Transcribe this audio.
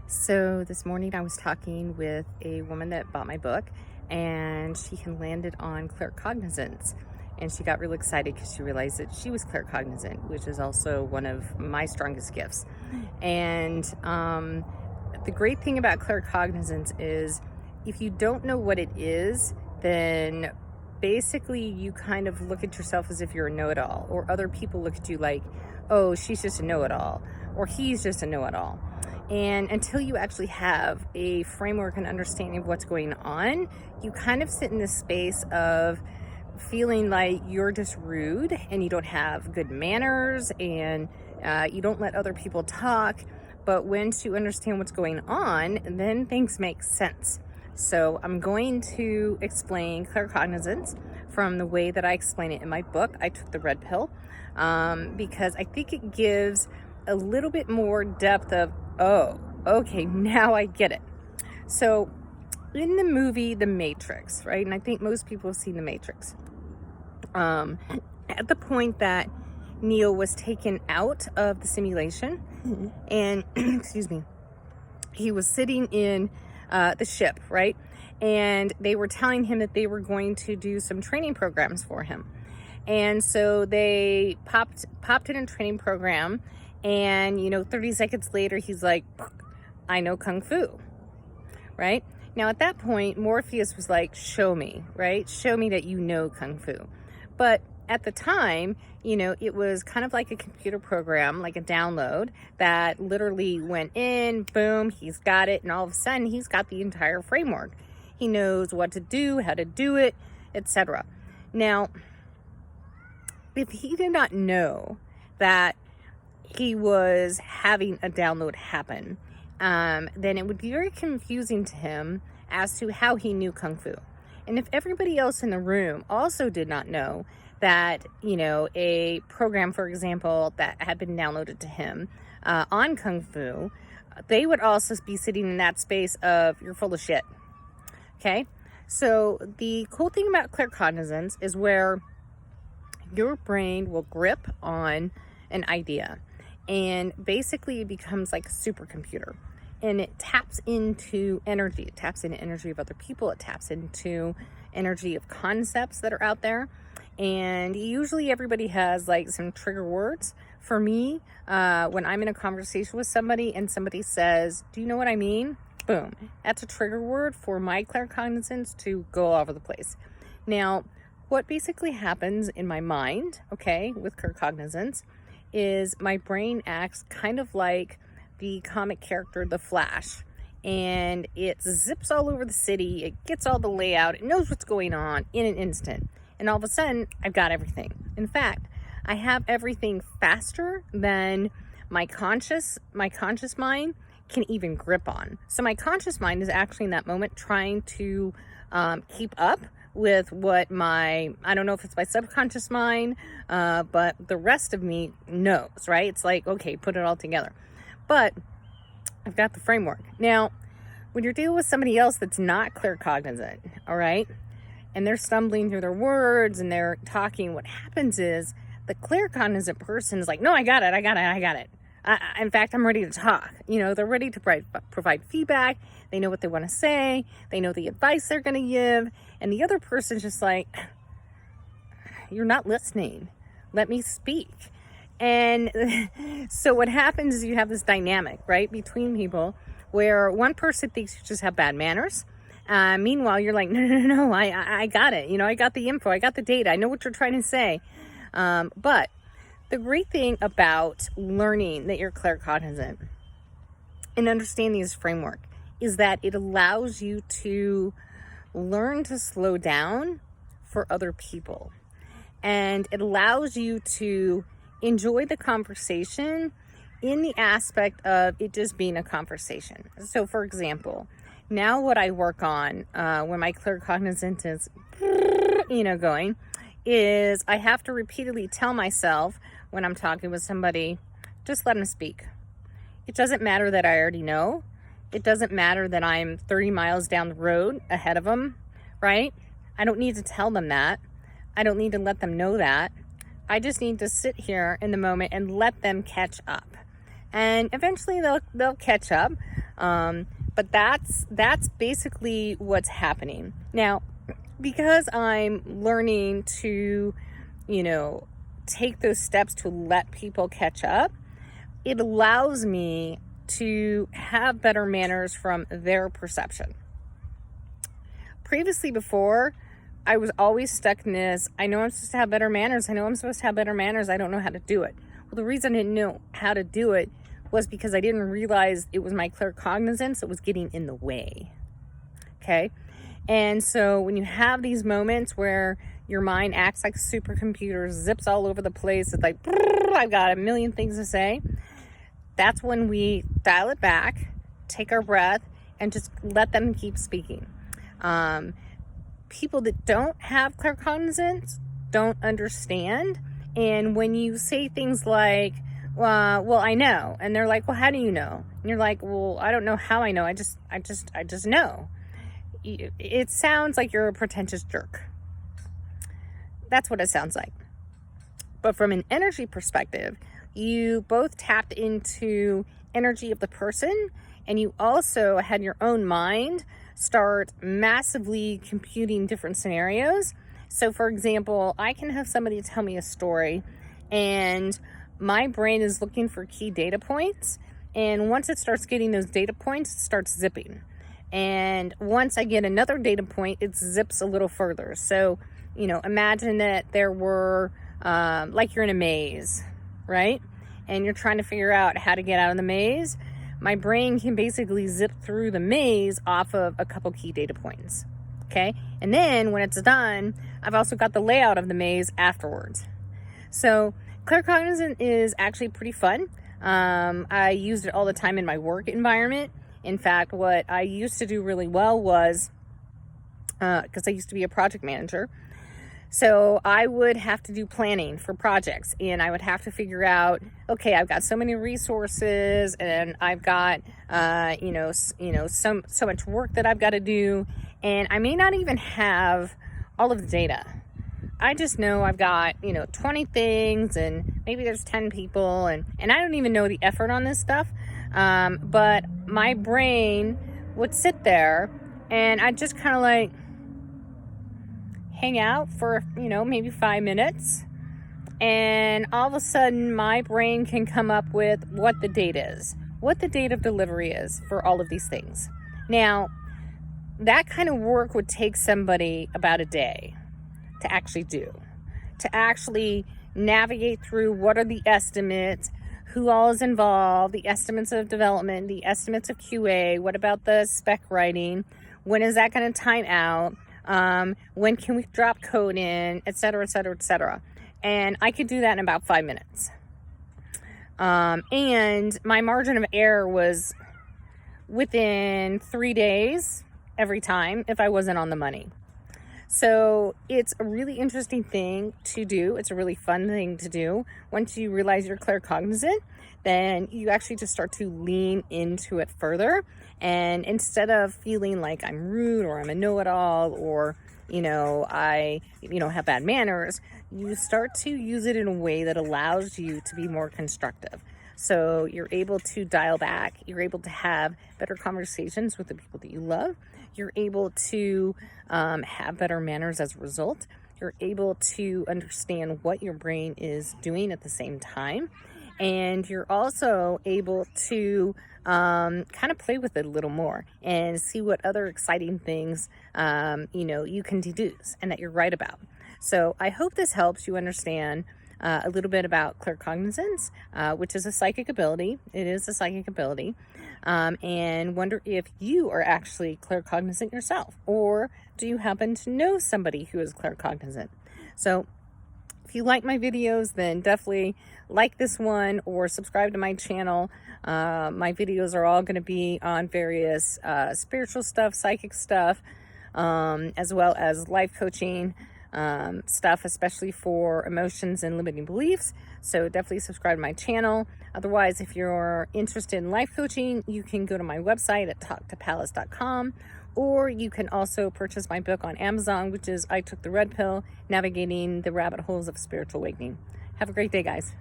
So this morning I was talking with a woman that bought my book, and she had landed on claircognizance. And she got really excited because she realized that she was claircognizant, which is also one of my strongest gifts. And the great thing about claircognizance is if you don't know what it is, then basically you kind of look at yourself as if you're a know-it-all, or other people look at you like, oh, she's just a know-it-all, or he's just a know-it-all. And until you actually have a framework and understanding of what's going on, you kind of sit in this space of feeling like you're just rude and you don't have good manners and you don't let other people talk. But once you understand what's going on, then things make sense. So I'm going to explain claircognizance from the way that I explain it in my book. I took the red pill because I think it gives a little bit more depth of, oh, okay, now I get it. So in the movie The Matrix, right? And I think most people have seen The Matrix. At the point that Neo was taken out of the simulation and, excuse me, he was sitting in the ship, right? And they were telling him that they were going to do some training programs for him. And so they popped in a training program, and 30 seconds later he's like, I know Kung Fu, right? Now at that point Morpheus was like, show me, right? Show me that you know Kung Fu. But at the time, it was kind of like a computer program, like a download that literally went in, boom, he's got it, and all of a sudden he's got the entire framework. He knows what to do, how to do it, etc. Now, if he did not know that he was having a download happen, then it would be very confusing to him as to how he knew Kung Fu. And if everybody else in the room also did not know that, a program, for example, that had been downloaded to him on Kung Fu, they would also be sitting in that space of, you're full of shit. Okay? So the cool thing about claircognizance is where your brain will grip on an idea, and basically it becomes like a supercomputer, and it taps into energy. It taps into energy of other people. It taps into energy of concepts that are out there. And usually everybody has like some trigger words. For me, when I'm in a conversation with somebody and somebody says, do you know what I mean? Boom. That's a trigger word for my claircognizance to go all over the place. Now, what basically happens in my mind, okay, with claircognizance, is my brain acts kind of like the comic character The Flash, and it zips all over the city. It gets all the layout. It knows what's going on in an instant, and all of a sudden I've got everything. In fact, I have everything faster than my conscious mind can even grip on. So my conscious mind is actually in that moment trying to keep up with what I don't know if it's my subconscious mind, but the rest of me knows, right? It's like, okay, put it all together. But I've got the framework. Now, when you're dealing with somebody else that's not claircognizant, all right, and they're stumbling through their words and they're talking, what happens is the claircognizant person is like, no, I got it. In fact, I'm ready to talk. They're ready to provide feedback. They know what they want to say. They know the advice they're going to give. And the other person's just like, you're not listening. Let me speak. And so what happens is you have this dynamic, right, between people where one person thinks you just have bad manners. Meanwhile, you're like, no, I got it. I got the info. I got the data. I know what you're trying to say. But the great thing about learning that you're claircognizant and understanding this framework is that it allows you to learn to slow down for other people. And it allows you to enjoy the conversation in the aspect of it just being a conversation. So for example, now what I work on when my claircognizant is going is I have to repeatedly tell myself when I'm talking with somebody, just let them speak. It doesn't matter that I already know. It doesn't matter that I'm 30 miles down the road ahead of them, right? I don't need to tell them that. I don't need to let them know that. I just need to sit here in the moment and let them catch up. And eventually they'll catch up. But that's basically what's happening. Now, because I'm learning to, take those steps to let people catch up, it allows me to have better manners from their perception. Previously, before, I was always stuck in this, I know I'm supposed to have better manners. I know I'm supposed to have better manners. I don't know how to do it. Well, the reason I didn't know how to do it was because I didn't realize it was my claircognizance that was getting in the way. Okay? And so when you have these moments where your mind acts like a supercomputer, zips all over the place, it's like, I've got a million things to say. That's when we dial it back, take our breath, and just let them keep speaking. People that don't have claircognizance don't understand. And when you say things like, well, I know. And they're like, well, how do you know? And you're like, well, I don't know how I know. I just know. It sounds like you're a pretentious jerk. That's what it sounds like. But from an energy perspective, you both tapped into energy of the person, and you also had your own mind start massively computing different scenarios. So for example, I can have somebody tell me a story, and my brain is looking for key data points. And once it starts getting those data points, it starts zipping. And once I get another data point, it zips a little further. So, imagine that there were, like you're in a maze, right? And you're trying to figure out how to get out of the maze. My brain can basically zip through the maze off of a couple key data points. Okay. And then when it's done, I've also got the layout of the maze afterwards. So claircognizant is actually pretty fun. I used it all the time in my work environment. In fact, what I used to do really well was, because I used to be a project manager, so I would have to do planning for projects, and I would have to figure out, okay, I've got so many resources, and I've got, so much work that I've got to do, and I may not even have all of the data. I just know I've got, 20 things, and maybe there's 10 people, and I don't even know the effort on this stuff. But my brain would sit there, and I'd just kind of like hang out for, maybe 5 minutes. And all of a sudden, my brain can come up with what the date is, what the date of delivery is for all of these things. Now, that kind of work would take somebody about a day to actually do, to actually navigate through what are the estimates, who all is involved, the estimates of development, the estimates of QA, what about the spec writing, when is that going to time out, when can we drop code in, et cetera, et cetera, et cetera. And I could do that in about 5 minutes. And my margin of error was within 3 days every time if I wasn't on the money. So it's a really interesting thing to do. It's a really fun thing to do. Once you realize you're claircognizant, then you actually just start to lean into it further. And instead of feeling like I'm rude or I'm a know-it-all or, I, have bad manners, you start to use it in a way that allows you to be more constructive. So you're able to dial back. You're able to have better conversations with the people that you love. You're able to have better manners as a result. You're able to understand what your brain is doing at the same time. And you're also able to kind of play with it a little more and see what other exciting things, you can deduce and that you're right about. So I hope this helps you understand a little bit about claircognizance, which is a psychic ability. It is a psychic ability. And wonder if you are actually claircognizant yourself, or do you happen to know somebody who is claircognizant? So if you like my videos, then definitely like this one or subscribe to my channel. My videos are all going to be on various spiritual stuff, psychic stuff, as well as life coaching stuff, especially for emotions and limiting beliefs. So definitely subscribe to my channel. Otherwise, if you're interested in life coaching, you can go to my website at talktopalace.com, or you can also purchase my book on Amazon, which is I Took the Red Pill, Navigating the Rabbit Holes of Spiritual Awakening. Have a great day, guys.